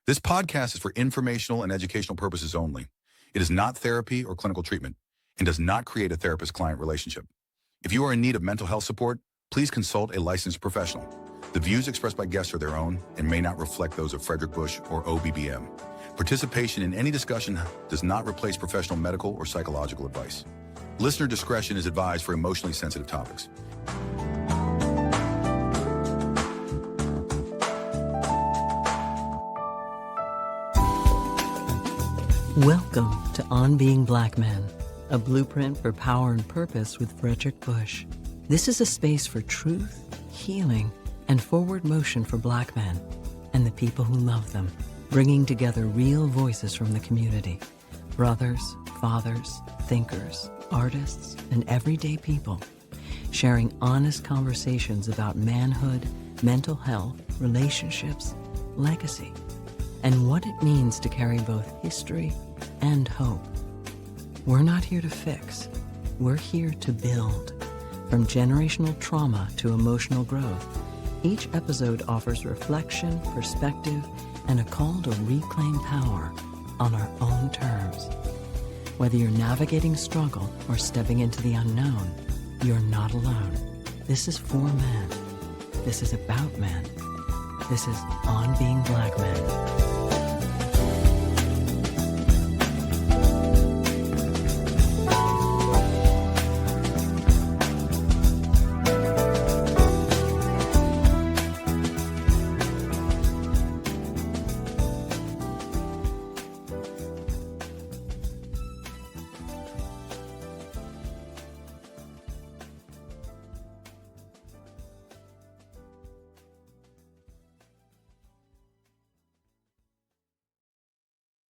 This podcast is for informational and educational purposes only. It is not therapy or clinical treatment and does not create a therapist-client relationship. If you are in need of mental health support, please consult a licensed professional. The views expressed by guests are their own and may not reflect those of Fredrick Bush or OBBM. Participation in any discussion does not replace professional medical or psychological advice. Listener discretion is advised for emotionally sensitive topics. Welcome to On Being Black Men, a blueprint for power and purpose with Fredrick Bush. This is a space for truth, healing, and forward motion for Black men and the people who love them, bringing together real voices from the community, brothers, fathers, thinkers, artists, and everyday people, sharing honest conversations about manhood, mental health, relationships, legacy, and what it means to carry both history and hope. We're not here to fix. We're here to build. From generational trauma to emotional growth, each episode offers reflection, perspective, and a call to reclaim power on our own terms. Whether you're navigating struggle or stepping into the unknown, you're not alone. This is for men. This is about men. This is On Being Black Men.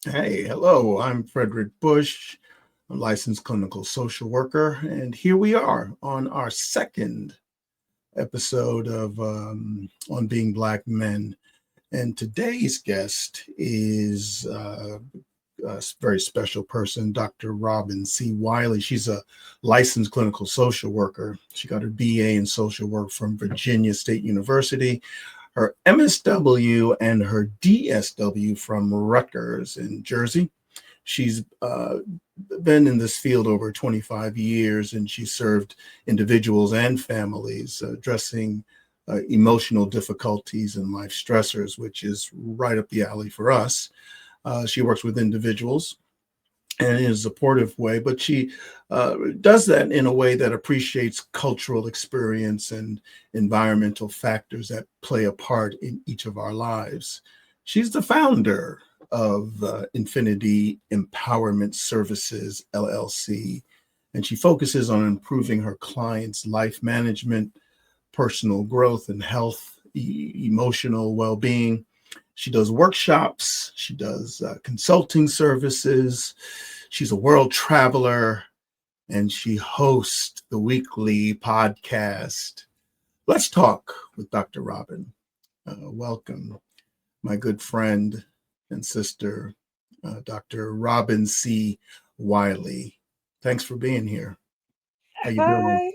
Hey, hello, I'm Fredrick Bush. I'm a licensed clinical social worker, and here we are on our second episode of On Being Black Men. And today's guest is a very special person, Dr. Robin C. Wiley. She's a licensed clinical social worker. She got her BA in social work from Virginia State University, her MSW and her DSW from Rutgers in Jersey. She's been in this field over 25 years, and she served individuals and families addressing emotional difficulties and life stressors, which is right up the alley for us. She works with individuals and in a supportive way, but she does that in a way that appreciates cultural experience and environmental factors that play a part in each of our lives. She's the founder of Infinity Empowerment Services, LLC, and she focuses on improving her clients' life management, personal growth and health, emotional well-being. She does workshops, she does consulting services, she's a world traveler, and she hosts the weekly podcast, Let's Talk with Dr. Robin. Welcome, my good friend and sister, Dr. Robin C. Wiley. Thanks for being here. How you doing?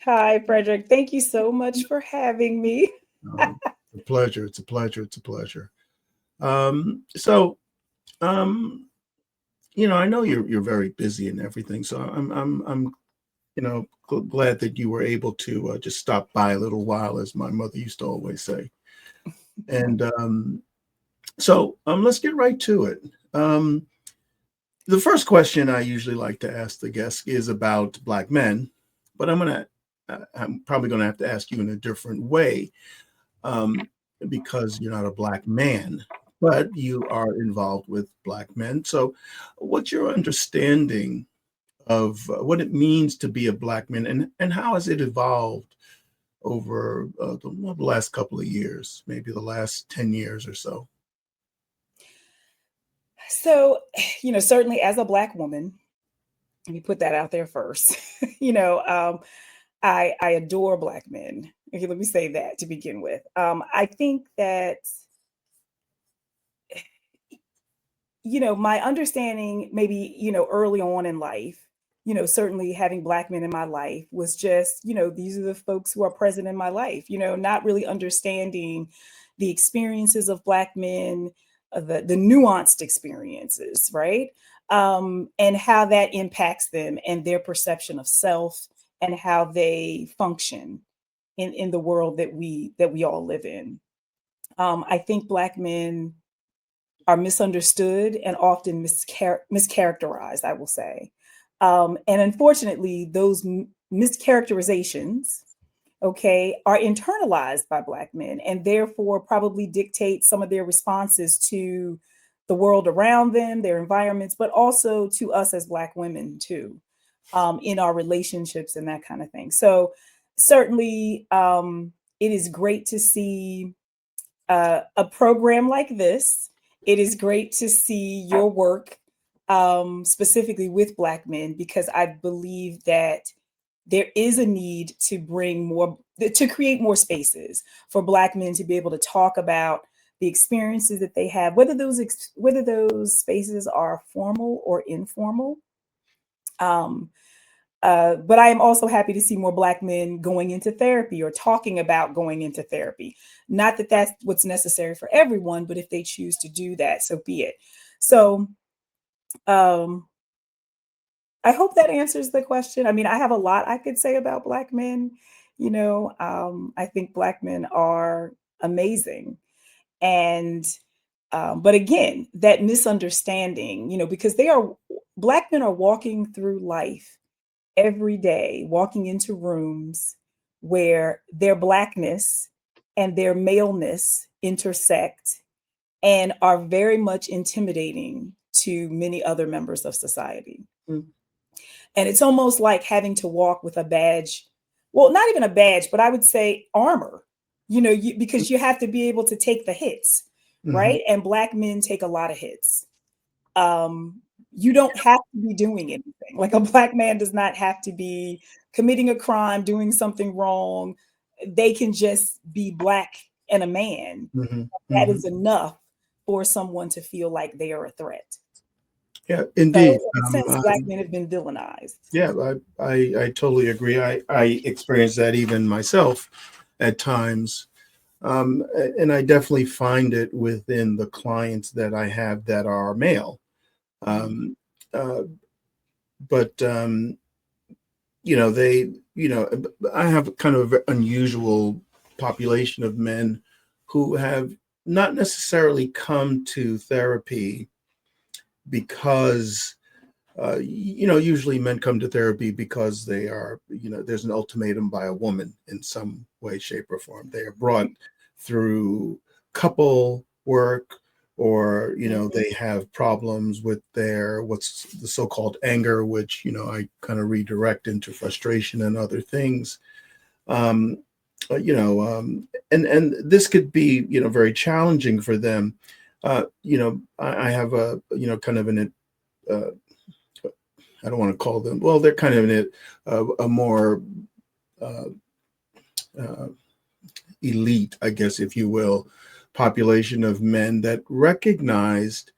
Hi, Fredrick. Thank you so much for having me. It's a pleasure. It's a pleasure. It's a pleasure. I know you're very busy and everything. So I'm glad that you were able to just stop by a little while, as my mother used to always say. And let's get right to it. The first question I usually like to ask the guests is about Black men, but I'm probably going to have to ask you in a different way. Because you're not a Black man, but you are involved with Black men. So what's your understanding of what it means to be a Black man, and how has it evolved over the last couple of years, maybe the last 10 years or so? So, certainly as a Black woman, let me put that out there first. I adore Black men. Okay, let me say that to begin with. I think that, my understanding maybe, early on in life, certainly having Black men in my life was just, these are the folks who are present in my life, not really understanding the experiences of Black men, the nuanced experiences, right? And how that impacts them and their perception of self and how they function in the world that we all live in. I think Black men are misunderstood and often mischaracterized, I will say. And unfortunately, those mischaracterizations, okay, are internalized by Black men and therefore probably dictate some of their responses to the world around them, their environments, but also to us as Black women too, in our relationships and that kind of thing. So certainly, it is great to see a program like this. It is great to see your work, specifically with Black men, because I believe that there is a need to bring more, to create more spaces for Black men to be able to talk about the experiences that they have, whether those spaces are formal or informal. Um, but I am also happy to see more Black men going into therapy or talking about going into therapy. Not that that's what's necessary for everyone, but if they choose to do that, so be it. So um, I hope that answers the question. I mean, I have a lot I could say about Black men. I think Black men are amazing. And but again, that misunderstanding, because Black men are walking through life every day, walking into rooms where their Blackness and their maleness intersect and are very much intimidating to many other members of society. Mm. And it's almost like having to walk with a badge. Well, not even a badge, but I would say armor, because you have to be able to take the hits, Mhm. right? And Black men take a lot of hits. You don't have to be doing anything. Like a Black man does not have to be committing a crime, doing something wrong. They can just be Black and a man. Mhm. That Mhm. is enough for someone to feel like they are a threat. Yeah, So indeed. in a sense, Black men have been villainized. Yeah, I totally agree. I experienced that even myself at times. And I definitely find it within the clients that I have that are male. Mhm. Um, uh, but they, I have kind of an unusual population of men who have not necessarily come to therapy because usually men come to therapy because they are, there's an ultimatum by a woman in some way, shape, or form. They are brought through couple work, or, Mhm. they have problems with what's the so-called anger, which, I kind of redirect into frustration and other things. Um, and this could be, very challenging for them. I have a, kind of an, uh, I don't want to call them, well, they're kind of in a more uh, uh, elite, I guess, if you will, population of men that recognized,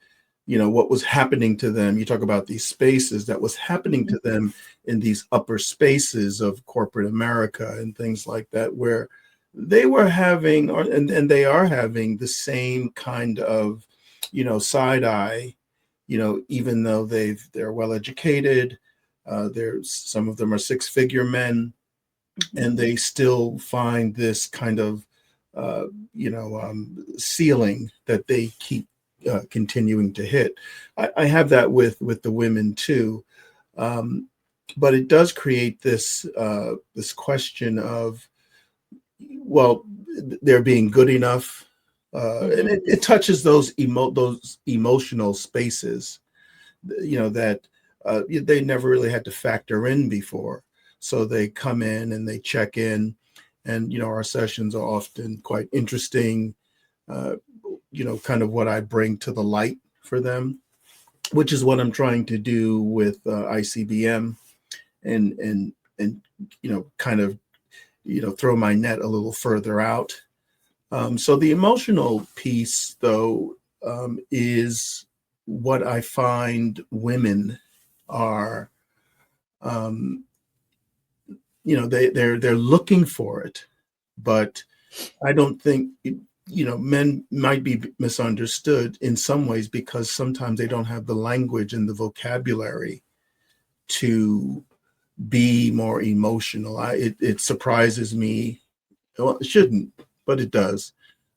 what was happening to them. You talk about these spaces that was happening to them in these upper spaces of corporate America and things like that, where they were having, and they are having the same kind of, side eye, even though they're well educated. There's some of them are six-figure men, and Mhm. they still find this kind of ceiling that they keep continuing to hit. I have that with the women too, um, but it does create this question of, well, they're being good enough, and Mhm. it touches those emotional spaces, that they never really had to factor in before. So they come in and they check in, and our sessions are often quite interesting. Uh, kind of what I bring to the light for them, which is what I'm trying to do with ICBM, and kind of throw my net a little further out. So the emotional piece, though, is what I find women are, um, they're looking for it, but I don't think men might be misunderstood in some ways because sometimes they don't have the language and the vocabulary to be more emotional. It surprises me. Well, it shouldn't, but it does.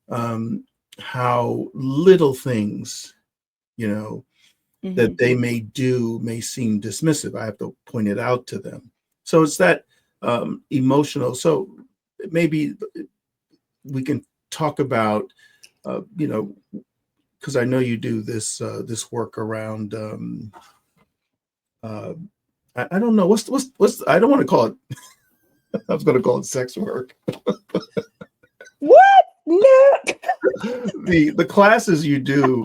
How little things, that they may do may seem dismissive. I have to point it out to them. So it's that emotional. So maybe we can talk about, because I know you do this work around. I don't know what's. I don't want to call it. I was going to call it sex work. What? No. The classes you do.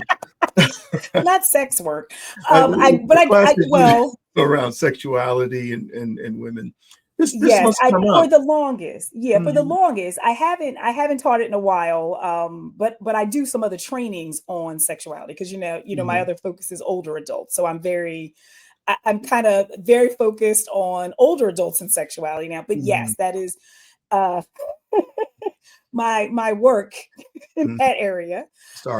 Not sex work. Well, around sexuality and women. This must come up. For the longest. Yeah, for the longest. I haven't taught it in a while. But I do some other trainings on sexuality because my other focus is older adults. So I'm kind of very focused on older adults and sexuality now. But yes, that is my work in that area. Sorry.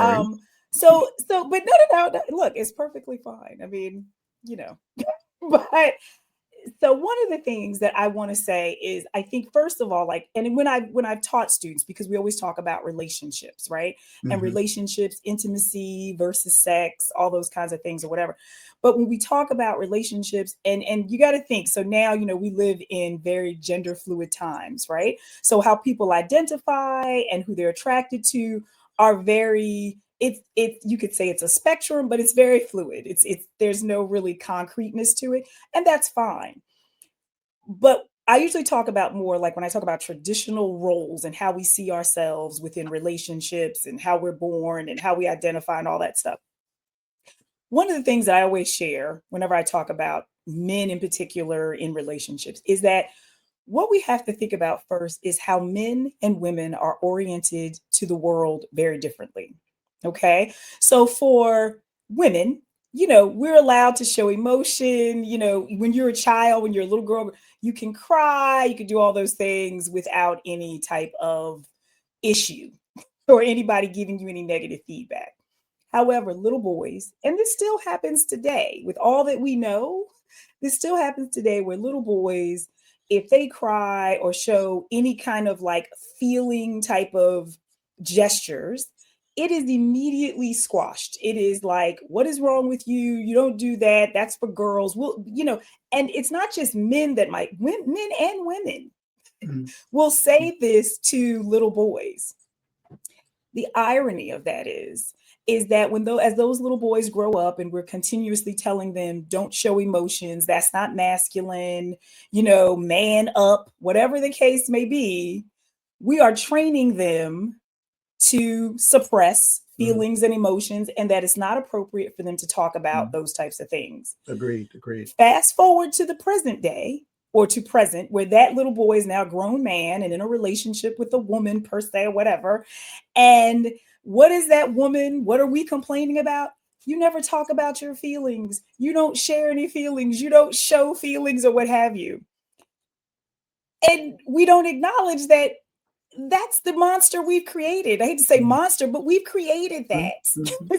But no. Look, it's perfectly fine. I mean, but so one of the things that I want to say is, I think, first of all, and when I've taught students, because we always talk about relationships, right? And relationships, intimacy versus sex, all those kinds of things or whatever. But when we talk about relationships, and you got to think, so now, we live in very gender fluid times, right? So how people identify and who they're attracted to are very, you could say it's a spectrum, but it's very fluid. There's no really concreteness to it, and that's fine. But I usually talk about more like when I talk about traditional roles and how we see ourselves within relationships and how we're born and how we identify and all that stuff. One of the things that I always share whenever I talk about men in particular in relationships is that what we have to think about first is how men and women are oriented to the world very differently. Okay. So for women, we're allowed to show emotion. When you're a child, when you're a little girl, you can cry, you can do all those things without any type of issue or anybody giving you any negative feedback. However, little boys, and this still happens today with all that we know, this still happens today where little boys, if they cry or show any kind of feeling type of gestures, it is immediately squashed. It is like, what is wrong with you? You don't do that. That's for girls. Well, and it's not just men that men and women will say this to little boys. The irony of that is that as those little boys grow up and we're continuously telling them, don't show emotions, that's not masculine, man up, whatever the case may be, we are training them to suppress feelings and emotions, and that it's not appropriate for them to talk about those types of things. Agreed. Fast forward to the present day, or to present, where that little boy is now a grown man and in a relationship with a woman per se or whatever. And what is that woman? What are we complaining about? You never talk about your feelings. You don't share any feelings. You don't show feelings or what have you. And we don't acknowledge that that's the monster we've created. I hate to say monster, but we've created that.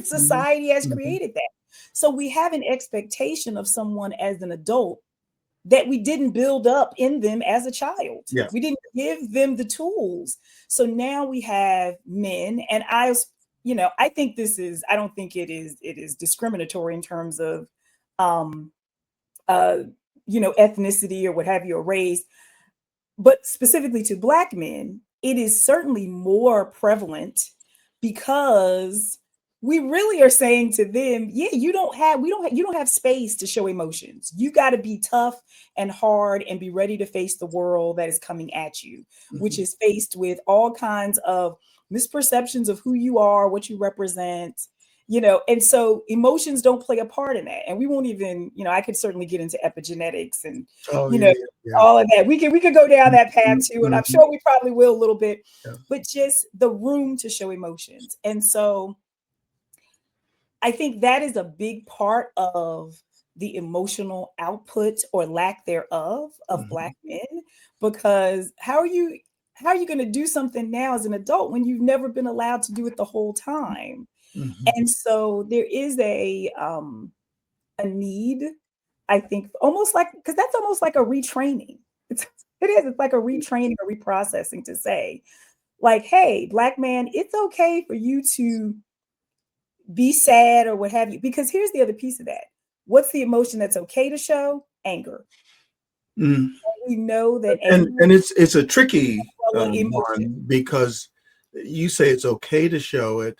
Society has created that. So we have an expectation of someone as an adult that we didn't build up in them as a child. Yeah. We didn't give them the tools. So now we have men, and I think I don't think it is discriminatory in terms of, ethnicity or what have you, or race, but specifically to Black men, it is certainly more prevalent because we really are saying to them, yeah, you don't have space to show emotions. You got to be tough and hard and be ready to face the world that is coming at you, which is faced with all kinds of misperceptions of who you are, what you represent, and so emotions don't play a part in that. And we won't even, I could certainly get into epigenetics and, all of that. We could go down that path too. And I'm sure we probably will a little bit, but just the room to show emotions. And so I think that is a big part of the emotional output or lack thereof of Black men, because how are you how are you going to do something now as an adult when you've never been allowed to do it the whole time? Mhm. And so there is a need, I think, almost like, because that's almost like a retraining. It's like a retraining or reprocessing to say, like, hey, Black man, it's okay for you to be sad or what have you. Because here's the other piece of that. What's the emotion that's okay to show? Anger. Mm. We know that And anger it's a tricky is an emotion. one, because you say it's okay to show it.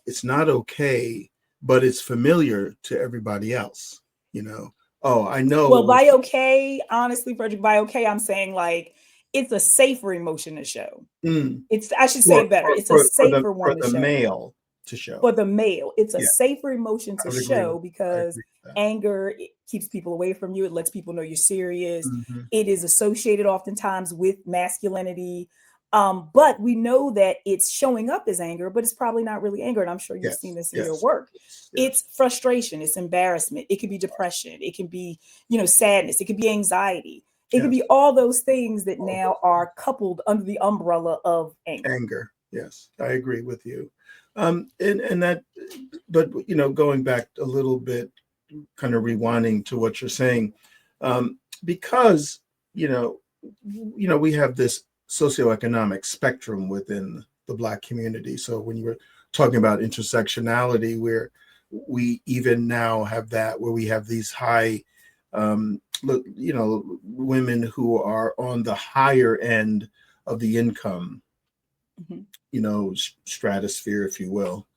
It's not okay, but it's familiar to everybody else. You know, oh, I Well, know. by okay, honestly, Frederick, by okay, I'm saying like it's a safer emotion to show. Mm, I should say it better. It's a safer for one to the show. male to show. For the male, it's a Yeah, safer emotion I to would agree with show I because agree with that. anger, it keeps people away from you. It lets people know you're serious. Mhm. It is associated oftentimes with masculinity. But we know that it's showing up as anger, but it's probably not really anger. And I'm sure you've seen Yes, this in your yes, work. yes, yes. It's frustration, it's embarrassment, it could be depression, it can be, sadness, it could be anxiety, it could Yes. be all those things that All now those are coupled under the umbrella of anger. anger. Yes, I agree with you. And that, but going back a little bit, kind of rewinding to what you're saying, because you know, we have this socioeconomic spectrum within the Black community. So when you were talking about intersectionality, where we even now have that, where we have these high, women who are on the higher end of the income, Mhm. stratosphere, if you will.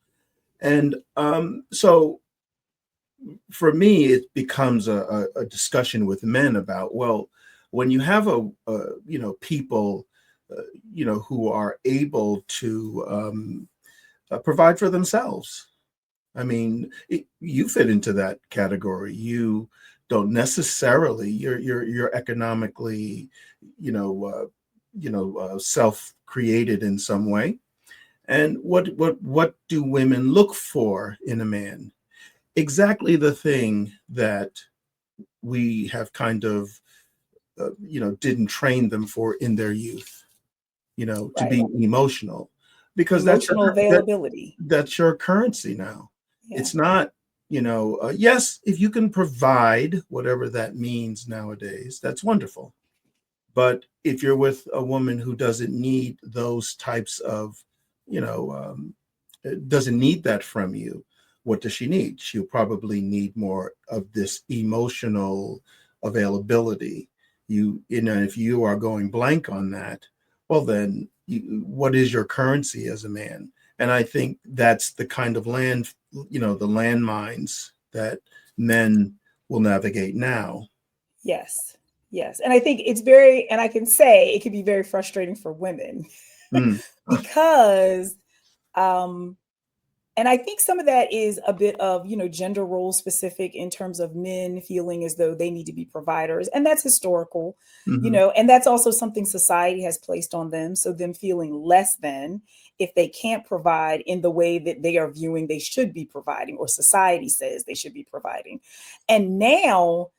And so for me, it becomes a discussion with men about, well, when you have people, who are able to provide for themselves. I mean, you fit into that category. You don't necessarily. You're economically, self-created in some way. And what do women look for in a man? Exactly the thing that we have kind of, didn't train them for in their youth. To Right. be emotional, because Emotional availability. that's your currency now. Yeah. It's not, yes, if you can provide whatever that means nowadays, that's wonderful. But if you're with a woman who doesn't need those types of, doesn't need that from you, what does she need? She'll probably need more of this emotional availability. If you are going blank on that, well, then what is your currency as a man? And I think that's the kind of the landmines that men will navigate now. Yes. Yes. And I think and I can say it can be very frustrating for women Mm. because, um, and I think some of that is a bit of, gender role specific in terms of men feeling as though they need to be providers. And that's historical, Mhm. and that's also something society has placed on them. So them feeling less than if they can't provide in the way that they are viewing they should be providing, or society says they should be providing. And now,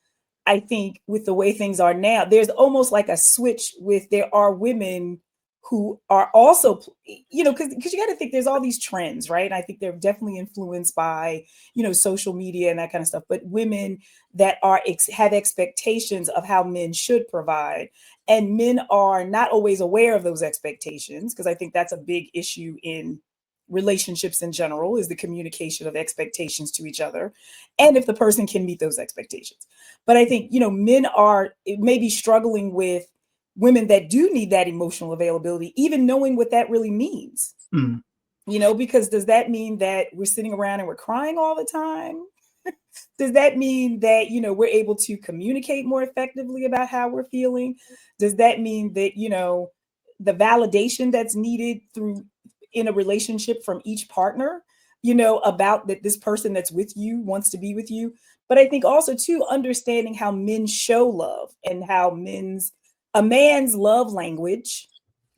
I think with the way things are now, there's almost like a switch with there are women who are also, because you got to think there's all these trends, right? And I think they're definitely influenced by, social media and that kind of stuff. But women that have expectations of how men should provide, and men are not always aware of those expectations, because I think that's a big issue in relationships in general, is the communication of expectations to each other, and if the person can meet those expectations. But I think, men are maybe struggling with women that do need that emotional availability, even knowing what that really means. Mm. Because does that mean that we're sitting around and we're crying all the time? Does that mean that, we're able to communicate more effectively about how we're feeling? Does that mean that, the validation that's needed in a relationship from each partner, about that this person that's with you wants to be with you? But I think also too, understanding how men show love and how a man's love language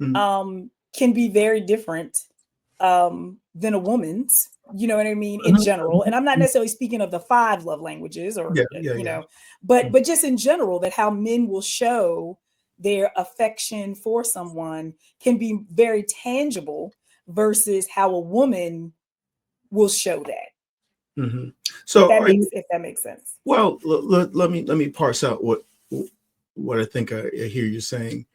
Mm. can be very different than a woman's, you know what I mean, in Mhm. general. And I'm not necessarily speaking of the 5 love languages, or Yeah, yeah, yeah. but just in general, that how men will show their affection for someone can be very tangible versus how a woman will show that. Mm-hmm. So If that makes sense. Well, let me parse out what I think I hear you saying,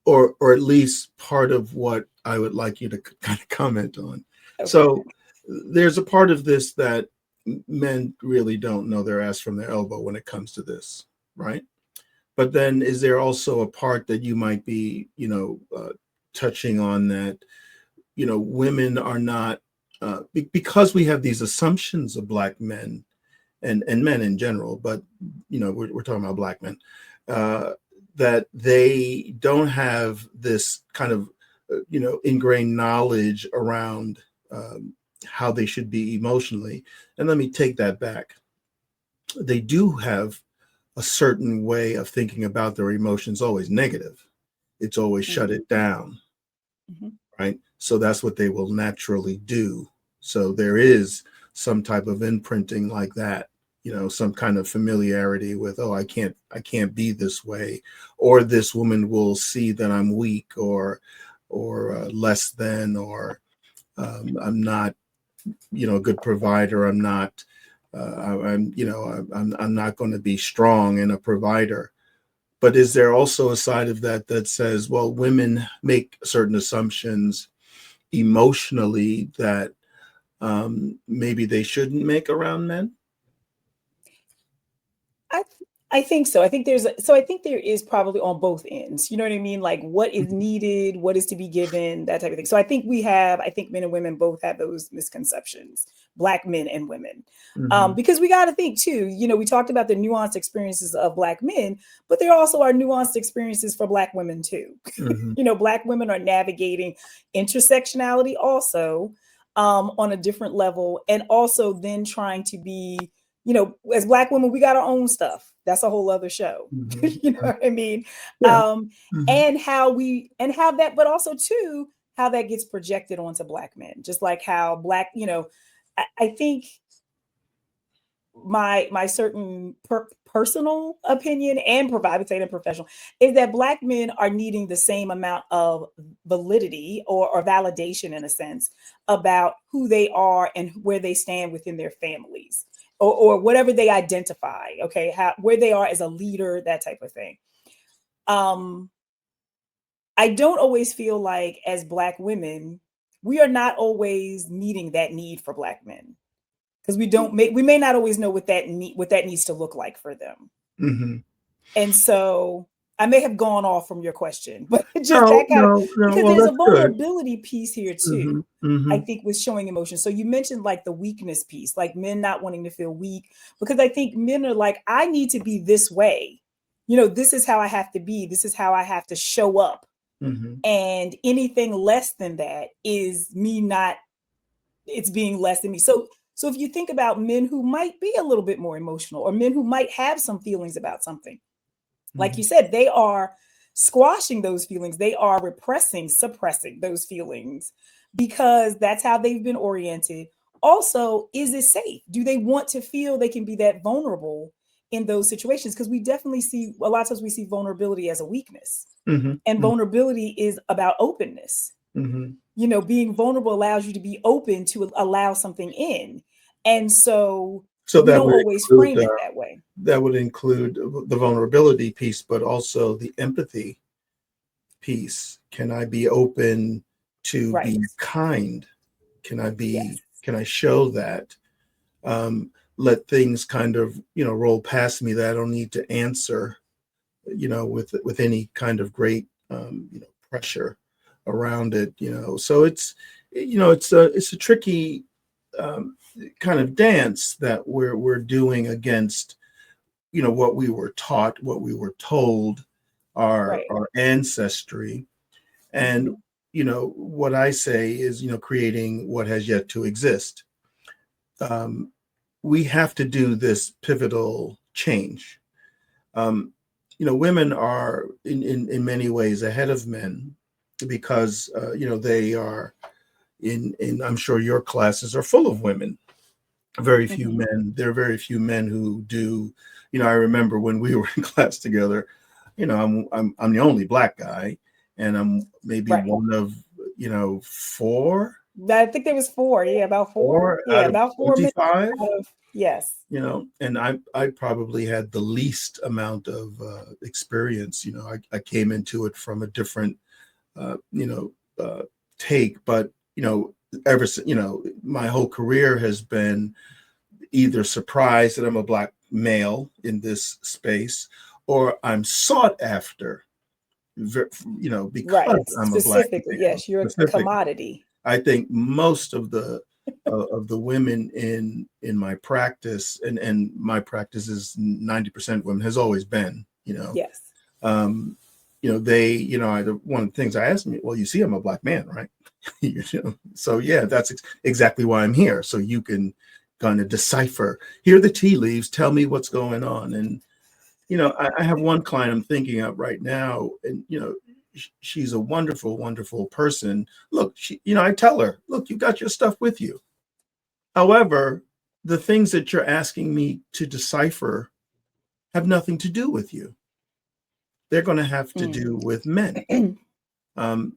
or at least part of what I would like you to kind of comment on. Okay. So there's a part of this that men really don't know their ass from their elbow when it comes to this, right? But then is there also a part that you might be, touching on that, women are not, because we have these assumptions of Black men and men in general, but, we're talking about Black men, that they don't have this kind of, ingrained knowledge around how they should be emotionally. And let me take that back. They do have a certain way of thinking about their emotions, always negative. It's always shut it down, right? So that's what they will naturally do. So there is some type of imprinting like that, some kind of familiarity with, oh, I can't be this way, or this woman will see that I'm weak or less than, or I'm not, a good provider. I'm not. I'm not going to be strong and a provider. But is there also a side of that that says, well, women make certain assumptions emotionally that maybe they shouldn't make around men? I think so. I think there is probably on both ends. You know what I mean? Like what is needed, what is to be given, that type of thing. So I think men and women both have those misconceptions, Black men and women. Because we got to think too, we talked about the nuanced experiences of Black men, but there also are nuanced experiences for Black women too. Black women are navigating intersectionality also on a different level, and also then trying to be, as Black women, we got our own stuff. That's a whole other show. You know what I mean? Yeah. And how that, but also too, how that gets projected onto Black men, just like how Black, I think my certain personal opinion and I would say the professional is that Black men are needing the same amount of validity or validation in a sense about who they are and where they stand within their families. Or whatever they identify, okay, where they are as a leader, that type of thing. I don't always feel like as Black women, we are not always meeting that need for Black men, because we may not always know what that needs to look like for them. And so I may have gone off from your question, but just because there's a vulnerability piece here too. I think with showing emotion. So you mentioned like the weakness piece, like men not wanting to feel weak, because I think men are like, I need to be this way. This is how I have to be. This is how I have to show up. And anything less than that is it's being less than me. So if you think about men who might be a little bit more emotional, or men who might have some feelings about something, like you said, they are squashing those feelings. They are suppressing those feelings because that's how they've been oriented. Also, is it safe? Do they want to feel they can be that vulnerable in those situations? Because we definitely see, a lot of times we see vulnerability as a weakness. And vulnerability is about openness. Being vulnerable allows you to be open to allow something in. And so we don't always frame it that way. That would include the vulnerability piece, but also the empathy piece. Can I be open to be kind? Can I show that? Let things kind of, roll past me that I don't need to answer, with any kind of great, pressure around it, So it's a tricky kind of dance that we're doing against, what we were taught, what we were told, our ancestry. And, what I say is, creating what has yet to exist. We have to do this pivotal change. Women are in many ways ahead of men because, they are in I'm sure your classes are full of women. Very few men. There are very few men who do. I remember when we were in class together, I'm the only black guy, and I'm maybe Right. one of, four I think there was four. Yeah, about four. Yeah, out of about 4 minutes 25. out of, yes. And I probably had the least amount of experience. I came into it from a different uh, you know take, but ever since, my whole career has been either surprised that I'm a black male in this space, or I'm sought after, Right. because I'm a black Specifically, male. yes, you're a Specifically, commodity. I think most of the women in my practice, and my practice is 90% women, has always been, Yes. um, they, one of the things I asked me, well, you see, I'm a black man, right? So yeah, that's exactly why I'm here. So you can kind of decipher, hear the tea leaves, tell me what's going on. And, I have one client I'm thinking of right now, and, she's a wonderful, wonderful person. Look, I tell her, look, you got your stuff with you. However, the things that you're asking me to decipher have nothing to do with you. They're going to have to do with men. And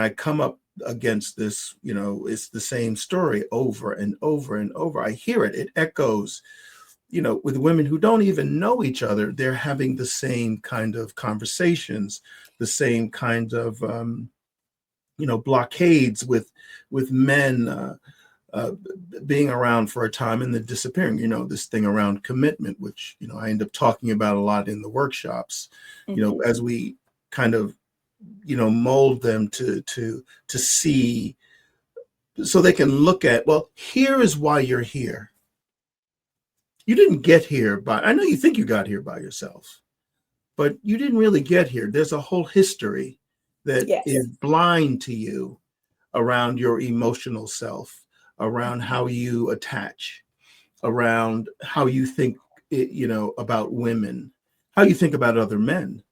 I come up against this, it's the same story over and over and over. I hear it. It echoes, with women who don't even know each other. They're having the same kind of conversations, the same kind of, blockades with men being around for a time and then disappearing. This thing around commitment, which I end up talking about a lot in the workshops. As we kind of mold them to see, so they can look at, well, here is why you're here. You didn't get here I know you think you got here by yourself, but you didn't really get here. There's a whole history that Yes. is blind to you around your emotional self, around how you attach, around how you think, about women, how you think about other men,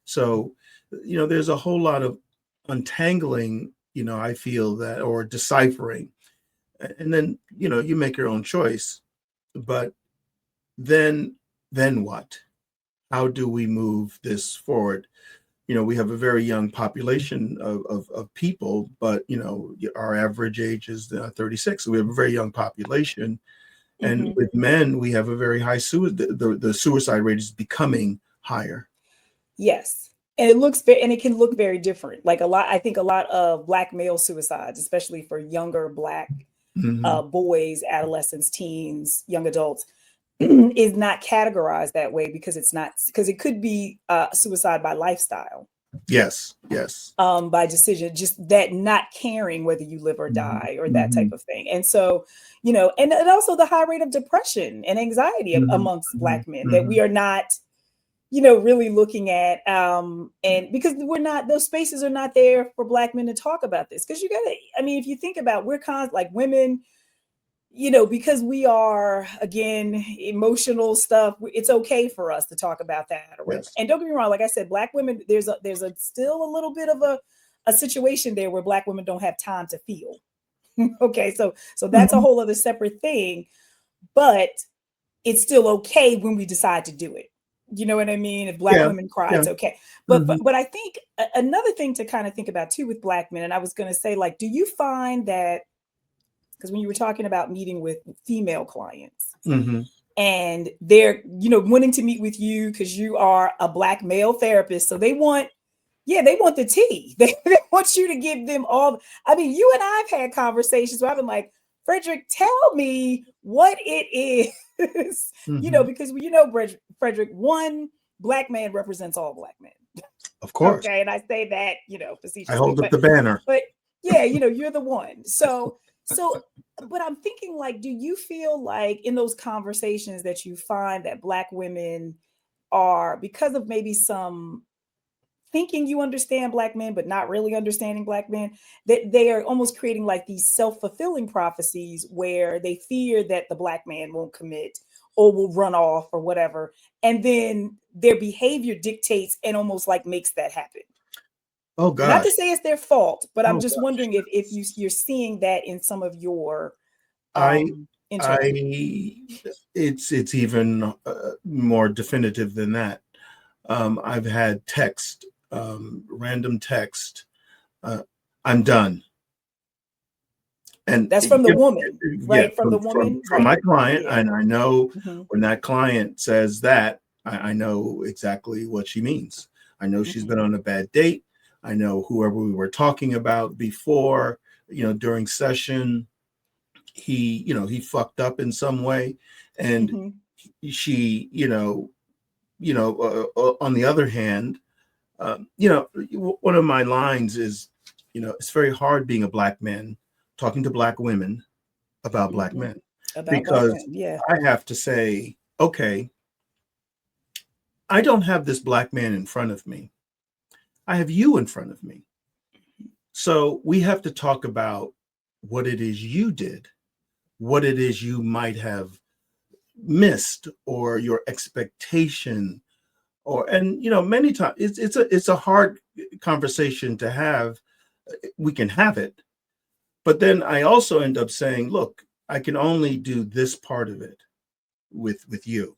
So, there's a whole lot of untangling, I feel that, or deciphering. And then, you make your own choice. But then what? How do we move this forward? We have a very young population of people, but, our average age is 36. So we have a very young population. And with men, we have a very high the suicide rate is becoming higher. Yes. And it can look very different. Like I think a lot of Black male suicides, especially for younger Black boys, adolescents, teens, young adults, is not categorized that way because it could be suicide by lifestyle. Yes. By decision, just that not caring whether you live or die, or that type of thing. And so, and also the high rate of depression and anxiety amongst Black men that we are not, really looking at, and because those spaces are not there for Black men to talk about this. Because if you think about, we're like women, because we are, again, emotional stuff, it's okay for us to talk about that. Yes. And don't get me wrong, like I said, Black women, there's still a little bit of a situation there where Black women don't have time to feel. Okay, so that's a whole other separate thing, but it's still okay when we decide to do it. You know what I mean? If Black women cry, it's okay. But I think another thing to kind of think about too with Black men, and I was going to say, like, do you find that, because when you were talking about meeting with female clients and they're, wanting to meet with you because you are a Black male therapist, so they want the tea. They want you to give them all. You and I've had conversations where I've been like, Fredrick, tell me what it is, because Fredrick, one Black man represents all Black men. Of course. Okay. And I say that, facetiously. I hold up the banner. But yeah, you're the one. So, but I'm thinking, like, do you feel like in those conversations that you find that Black women are, because of maybe some thinking you understand Black men, but not really understanding Black men, that they are almost creating like these self-fulfilling prophecies where they fear that the Black man won't commit or will run off or whatever. And then their behavior dictates and almost like makes that happen. Oh, God. Not to say it's their fault, but I'm just wondering if you're seeing that in some of your It's even more definitive than that. I've had random text, I'm done. And that's from the woman, yeah, right? From the woman, from my right? client. Yeah. And I know Mm-hmm. when that client says that, I know exactly what she means. I know she's been on a bad date. I know whoever we were talking about before, during session, he fucked up in some way. And Mm-hmm. she, on the other hand, one of my lines is, it's very hard being a Black man talking to Black women about Black Mm-hmm. men, About Black because men, yeah. I have to say, okay, I don't have this Black man in front of me. I have you in front of me. So we have to talk about what it is you did, what it is you might have missed, or your expectation, and many times it's a hard conversation to have. We can have it, but then I also end up saying, look, I can only do this part of it with you.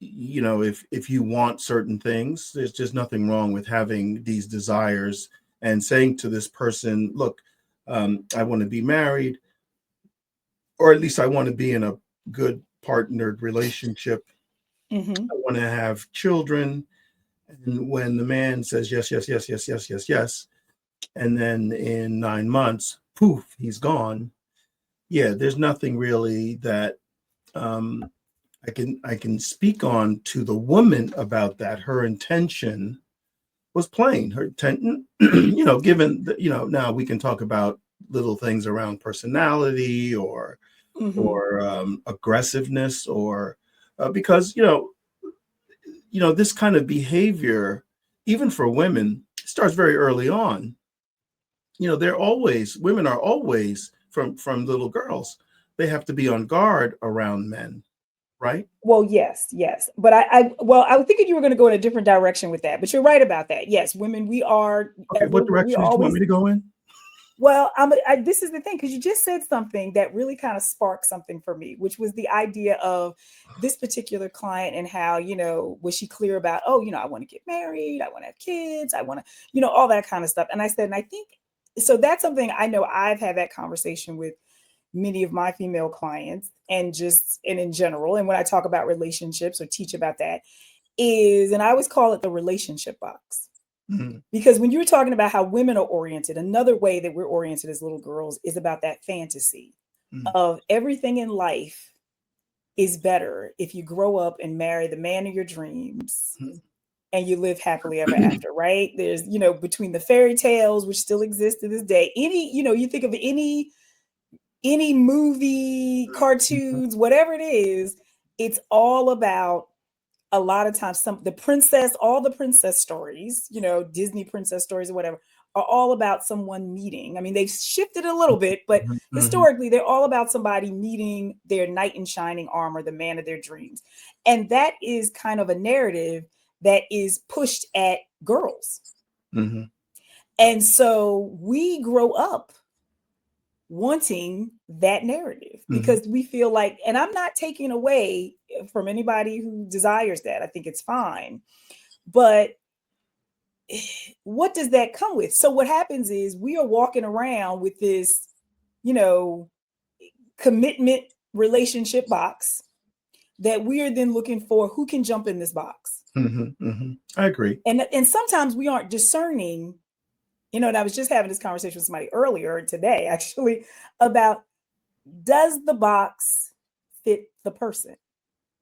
If you want certain things, there's just nothing wrong with having these desires and saying to this person, look, I want to be married, or at least I want to be in a good partnered relationship. Mm-hmm. I want to have children. And when the man says yes, yes, yes, yes, yes, yes, yes, and then in 9 months, poof, he's gone. Yeah, there's nothing really that I can speak on to the woman about that. Her intention was plain. Her intent, given that, now we can talk about little things around personality or aggressiveness, or because this kind of behavior, even for women, starts very early on. Women are always from little girls. They have to be on guard around men, right? Well, yes, but I was thinking you were going to go in a different direction with that, but you're right about that. Yes, women, we are. Okay, what We direction did you want always. me to go in? Well, this is the thing, because you just said something that really kind of sparked something for me, which was the idea of this particular client and how, was she clear about, oh, I want to get married, I want to have kids, I want to, all that kind of stuff. And I said, and I think, so that's something I know I've had that conversation with many of my female clients and in general. And when I talk about relationships or teach about that and I always call it the relationship box. Mm-hmm. Because when you were talking about how women are oriented, another way that we're oriented as little girls is about that fantasy of everything in life is better if you grow up and marry the man of your dreams and you live happily ever after, right? There's, between the fairy tales, which still exist to this day, you think of any movie, cartoons, whatever it is, it's all about, a lot of times all the princess stories, Disney princess stories or whatever, are all about someone meeting. I mean, they've shifted a little bit, but historically they're all about somebody meeting their knight in shining armor, the man of their dreams. And that is kind of a narrative that is pushed at girls. Mm-hmm. And so we grow up wanting that narrative because we feel like, and I'm not taking away from anybody who desires that. I think it's fine. But what does that come with? So what happens is we are walking around with this, commitment relationship box that we are then looking for who can jump in this box. I agree. And sometimes we aren't discerning. And I was just having this conversation with somebody earlier today, actually, about, does the box fit the person?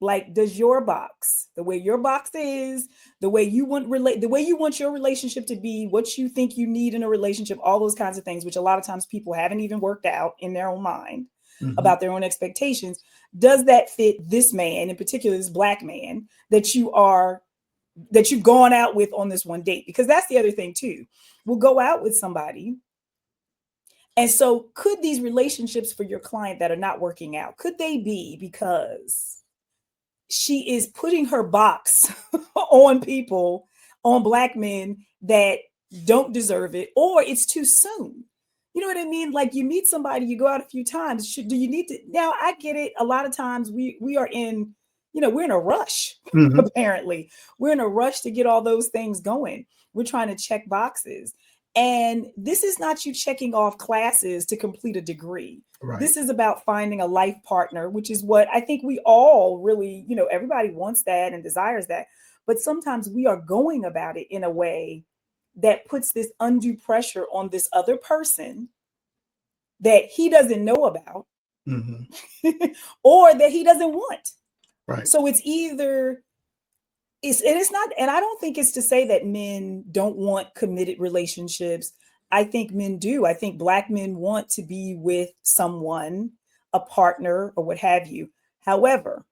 Like, does your box, the way your box is, the way you want your relationship to be, what you think you need in a relationship, all those kinds of things, which a lot of times people haven't even worked out in their own mind about their own expectations. Does that fit this man, in particular, this Black man that you've gone out with on this one date? Because that's the other thing too. We'll go out with somebody. And so could these relationships for your client that are not working out, could they be because she is putting her box on people, on Black men that don't deserve it, or it's too soon? You know what I mean? Like you meet somebody, you go out a few times. Do you need to? Now I get it. A lot of times we are in, we're in a rush. Mhm. Apparently, we're in a rush to get all those things going. We're trying to check boxes, and this is not you checking off classes to complete a degree. Right. This is about finding a life partner, which is what I think we all really, everybody wants that and desires that. But sometimes we are going about it in a way that puts this undue pressure on this other person that he doesn't know about Mhm. or that he doesn't want. Right. So it's either it's not, and I don't think it's to say that men don't want committed relationships. I think men do. I think Black men want to be with someone, a partner or what have you. However,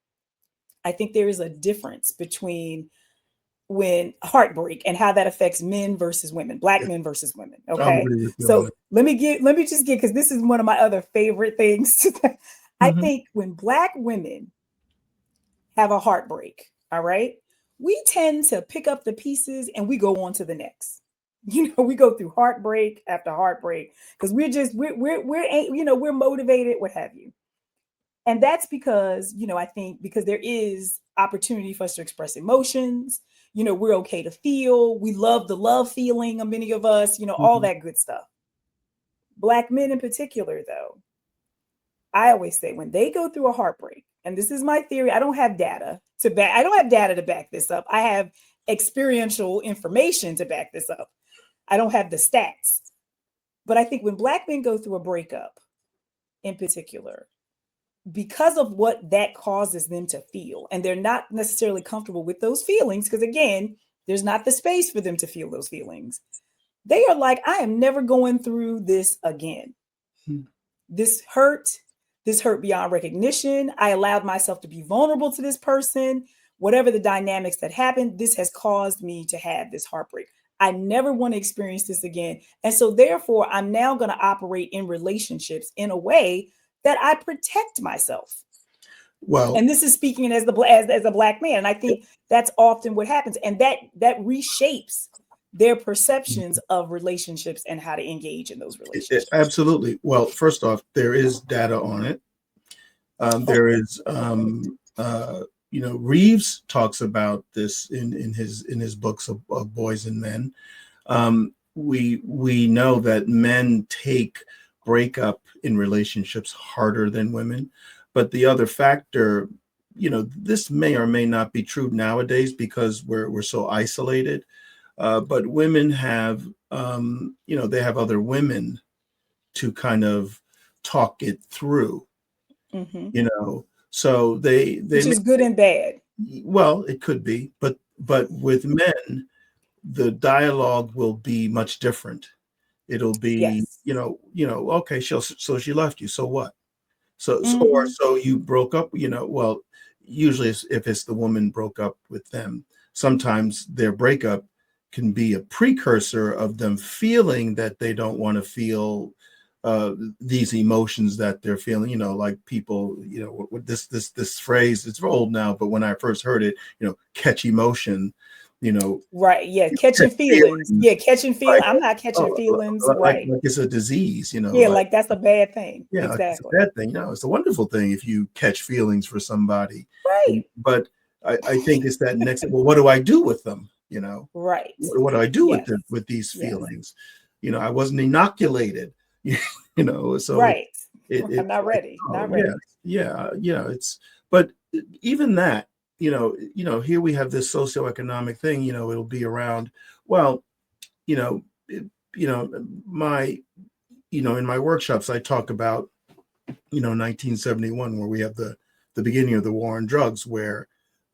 I think there is a difference between when heartbreak and how that affects men versus women, Black Yeah. men versus women. I Okay. agree with you on So that. let me just get, because this is one of my other favorite things. I Mhm. think when Black women have a heartbreak, all right, we tend to pick up the pieces and we go on to the next. We go through heartbreak after heartbreak because we're motivated, what have you. And that's because, I think because there is opportunity for us to express emotions. We're okay to feel. We love the love feeling of many of us, all Mhm. that good stuff. Black men in particular, though, I always say when they go through a heartbreak, and this is my theory, I don't have data to back this up. I have experiential information to back this up. I don't have the stats. But I think when Black men go through a breakup in particular, because of what that causes them to feel, and they're not necessarily comfortable with those feelings, because again, there's not the space for them to feel those feelings. They are like, I am never going through this again. Mhm. This hurt, beyond recognition. I allowed myself to be vulnerable to this person. Whatever the dynamics that happened, this has caused me to have this heartbreak. I never want to experience this again. And so therefore, I'm now going to operate in relationships in a way that I protect myself. Well, And this is speaking as a Black man. And I think that's often what happens. And that reshapes their perceptions of relationships and how to engage in those relationships. absolutely. Well, first off, there is data on it. Oh, There is, Reeves talks about this in his books of Boys and Men. We know that men take breakup in relationships harder than women, but the other factor, this may or may not be true nowadays because we're so isolated. But women have, they have other women to kind of talk it through, mm-hmm. So they Which may, is good and bad. well, it could be, but with men, the dialogue will be much different. It'll be, Yes. okay, so she left you, so what? Or Mm-hmm. so you broke up, well, usually if it's the woman broke up with them, sometimes their breakup can be a precursor of them feeling that they don't want to feel these emotions that they're feeling, like people, with this phrase, it's old now, but when I first heard it, catch emotion, you know, Right. Yeah. catch Catching feelings. feelings, Yeah. Catching feel. like, I'm not catching oh, feelings. like Right. it's a disease, Yeah. Like that's a bad thing. yeah, like it's a Exactly. bad thing. No, it's a wonderful thing if you catch feelings for somebody. Right. But I think it's that next, well, what do I do with them? Right. What do I do with Yes. them, with these Yes. feelings? I wasn't inoculated, so Right. it's Not like, ready. oh Not yeah, ready. it's, but even that, here we have this socioeconomic thing, it'll be around, well, you know, it, my, in my workshops, I talk about 1971, where we have the beginning of the war on drugs, where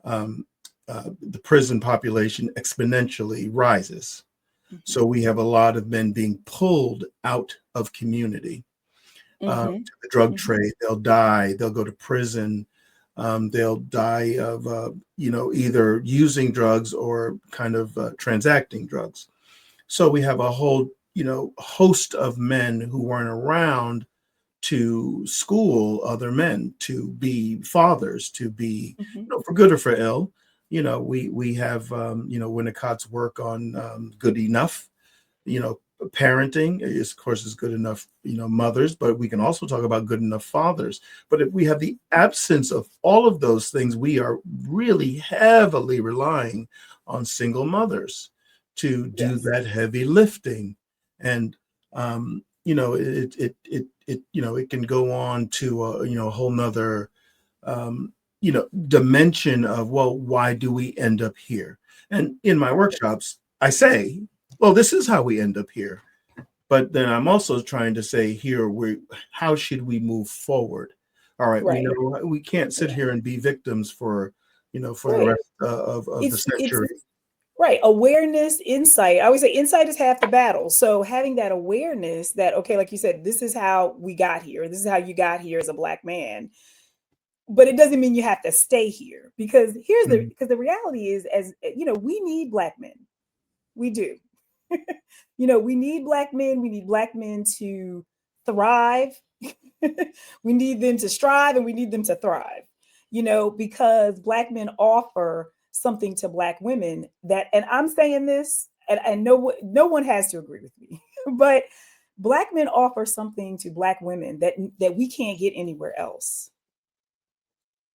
the prison population exponentially rises. Mm-hmm. So we have a lot of men being pulled out of community Mm-hmm. to the drug Mm-hmm. trade. They'll die. They'll go to prison. They'll die of either using drugs or kind of transacting drugs. So we have a whole host of men who weren't around to school other men to be fathers, to be, Mm-hmm. for good or for ill. We have Winnicott's work on Good Enough, parenting is, of course, is good enough, mothers, but we can also talk about good enough fathers. But if we have the absence of all of those things, we are really heavily relying on single mothers to do Yes. that heavy lifting. And it can go on to a whole nother dimension of, well, why do we end up here? And in my workshops, I say, well, this is how we end up here. But then I'm also trying to say here, how should we move forward? All right, Right. we can't sit Yeah. here and be victims for the Right. rest of the It's century. right. Awareness, insight. I always say insight is half the battle. So having that awareness that, okay, like you said, this is how we got here. This is how you got here as a Black man. But it doesn't mean you have to stay here, because because the reality is, as we need Black men. We do. We need Black men. We need Black men to thrive. We need them to strive, and we need them to thrive, because Black men offer something to Black women that, and I'm saying this, and no one has to agree with me, but Black men offer something to Black women that we can't get anywhere else.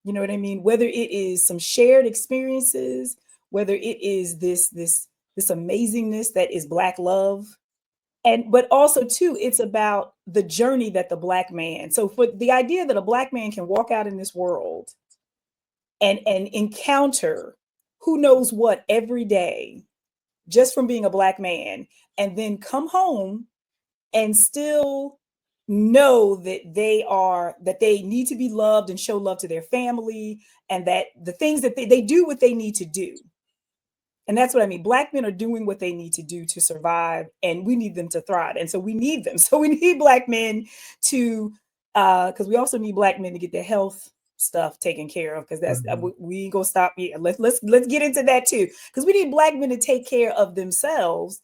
You know what I mean? Whether it is some shared experiences, whether it is this amazingness that is Black love, but also too, it's about the journey that the Black man. So for the idea that a Black man can walk out in this world and encounter who knows what every day, just from being a Black man, and then come home and still know that they need to be loved and show love to their family, and that the things that they do what they need to do. And that's what I mean. Black men are doing what they need to do to survive, and we need them to thrive. And so we need them. So we need Black men to, because we also need Black men to get their health stuff taken care of, because that's we ain't gonna stop here. Let's get into that too, because we need Black men to take care of themselves.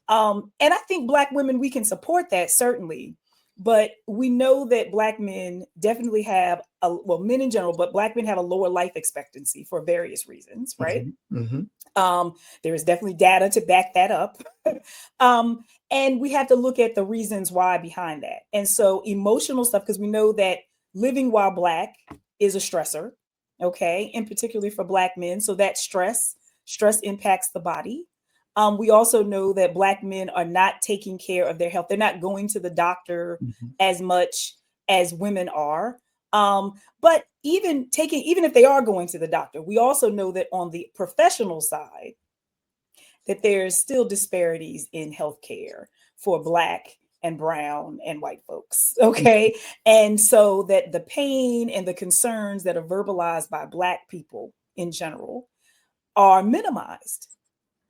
And I think Black women, we can support that, certainly. But we know that Black men definitely have, men in general, but Black men have a lower life expectancy for various reasons, right? There is definitely data to back that up. And we have to look at the reasons why behind that. And so emotional stuff, because we know that living while Black is a stressor, okay? And particularly for Black men. So that stress impacts the body. We also know that Black men are not taking care of their health. They're not going to the doctor as much as women are. But even if they are going to the doctor, we also know that on the professional side, that there's still disparities in healthcare for Black and brown and white folks. Okay. And so that the pain and the concerns that are verbalized by Black people in general are minimized.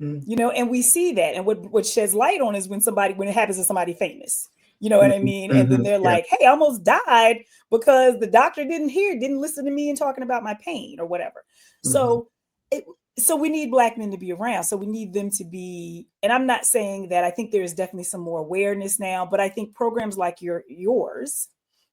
And we see that. And what sheds light on is when it happens to somebody famous, you know what I mean? And then they're like, hey, I almost died because the doctor didn't listen to me and talking about my pain or whatever. So we need Black men to be around. So we need them to be, and I'm not saying that I think there is definitely some more awareness now, but I think programs like yours,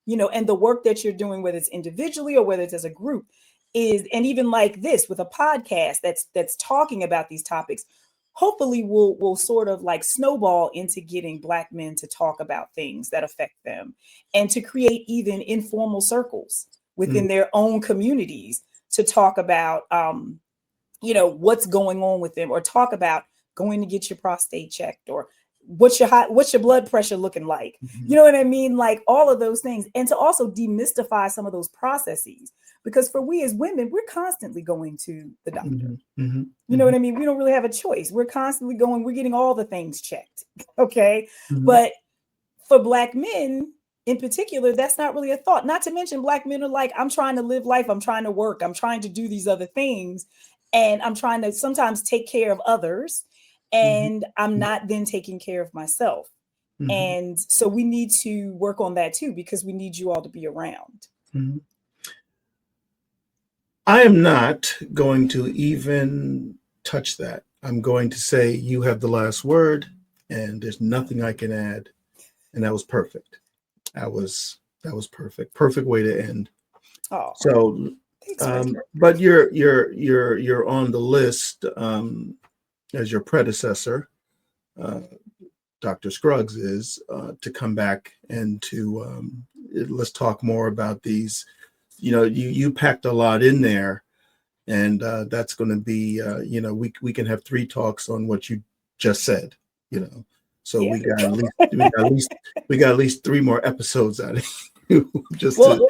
and the work that you're doing, whether it's individually or whether it's as a group, and even like this with a podcast that's talking about these topics, hopefully will sort of like snowball into getting Black men to talk about things that affect them, and to create even informal circles within their own communities to talk about, what's going on with them, or talk about going to get your prostate checked, or what's your blood pressure looking like? You know what I mean? Like all of those things. And to also demystify some of those processes, because for we as women, we're constantly going to the doctor. You know what I mean? We don't really have a choice. We're constantly we're getting all the things checked. Okay. But for Black men in particular, that's not really a thought. Not to mention Black men are like, I'm trying to live life. I'm trying to work. I'm trying to do these other things. And I'm trying to sometimes take care of others. And I'm not then taking care of myself. And so we need to work on that too, because we need you all to be around. I am not going to even touch that. I'm going to say you have the last word, and there's nothing I can add. And that was perfect. That was perfect. Perfect way to end. Oh, so, but you're on the list as your predecessor. Dr. Scruggs is to come back and to let's talk more about these. You packed a lot in there, and that's going to be we can have 3 talks on what you just said. So Yeah. we got at least 3 more episodes out of you.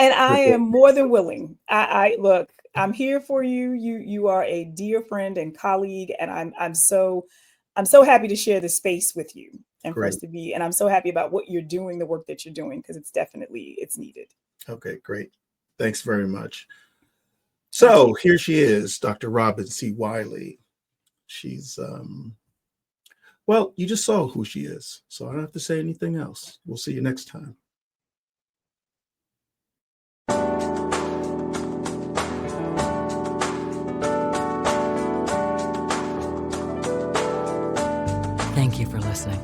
And I am more than willing. I look, I'm here for you. You are a dear friend and colleague, and I'm so happy to share this space with you and for us to be. And I'm so happy about what you're doing, the work that you're doing, because it's needed. Okay, great. Thanks very much. So here she is, Dr. Robin C. Wiley. She's well, you just saw who she is, so I don't have to say anything else. We'll see you next time. Thank you for listening.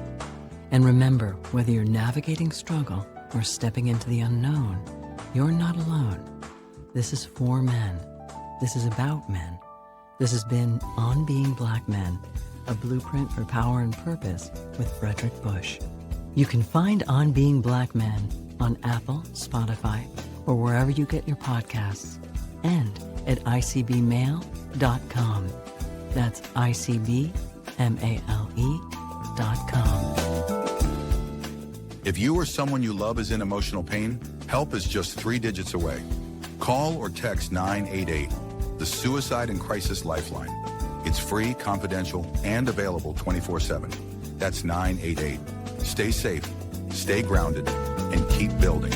And remember, whether you're navigating struggle or stepping into the unknown, you're not alone. This is for men. This is about men. This has been On Being Black Men, a blueprint for power and purpose with Fredrick Bush. You can find On Being Black Men on Apple, Spotify, or wherever you get your podcasts, and at icbmail.com. That's icbmale.com. If you or someone you love is in emotional pain, help is just 3 digits away. Call or text 988, the Suicide and Crisis Lifeline. It's free, confidential, and available 24/7. That's 988. Stay safe, stay grounded, and keep building.